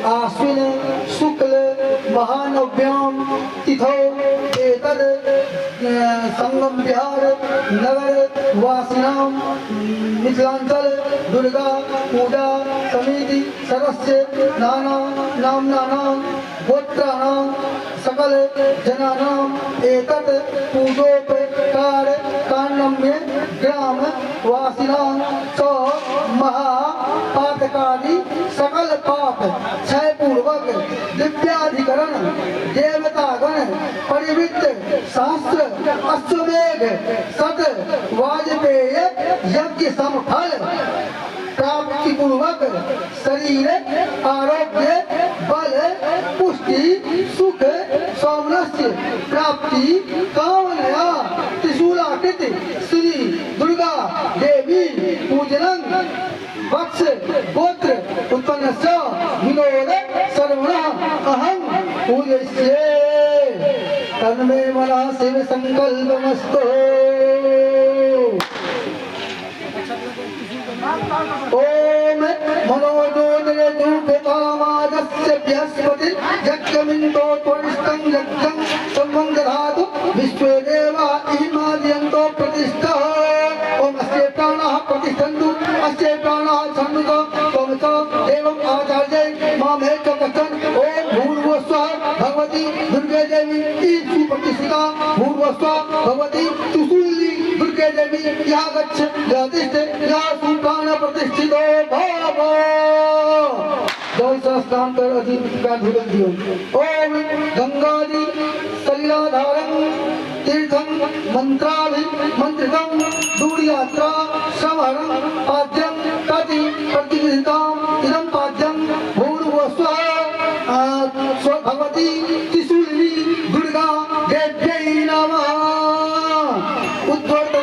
आश्विन शुक्ल महानव्याम तिथौ एतद् संगम विहार नगर वासिनां मिथिलांचल दुर्गा पूजा समिति सदस्य नाना नाम्नानां गोत्राणां सकल जनानां एतत् पूजोपकार कारणम्य ग्राम वासिनां च महापातकादि सकल पाप क्षय पूर्वक दिव्याधिकरण देवतागण परिवृत्त शास्त्र अश्वमेघ सत वाजपेय यज्ञ समफल प्राप्ति पूर्वक शरीर आरोग्य बल पुष्टि सुख सौमनस्य प्राप्ति कामनया त्रिशूलाकृत श्री दुर्गा देवी पूजनं वत्स गोत्र उत्पन्नस्य विनोद सर्वणः अहं पूजयिष्ये तन्मे मनः शिव संकल्पमस्तु। ओम मनोजोदरे धूपतामादस्य बृहस्पति यज्ञमिन्दो त्वरिष्ठं यज्ञं संबन्धधातु विश्वेदेवा इमाद्यन्तो प्रतिष्ठः। ओम अस्य प्राणः प्रतिष्ठन्तु अस्य प्राणः छन्दो त्वं च एवम् आचार्ये मामे च कथन। ओम भूर्भुवस्वः भगवती दुर्गे देवी ईशु प्रतिष्ठिता भूर्भुवस्वः भगवती त्रिशूली दुर्गे देवी या गच्छ या तिष्ठ या सुप्राण प्रतिष्ठितो भव। जय सहस्रांतर अधिका धुरंधियो। ओम गंगादि सलिलाधारं तीर्थं मंत्राभि मंत्रितं दूरयात्रा समहरं पाद्यं तति प्रतिविधितां इदं पाद्यं भूर्भुवस्वः भगवती त्रिशूलिनी दुर्गा देव्यै नमः। उद्वर्त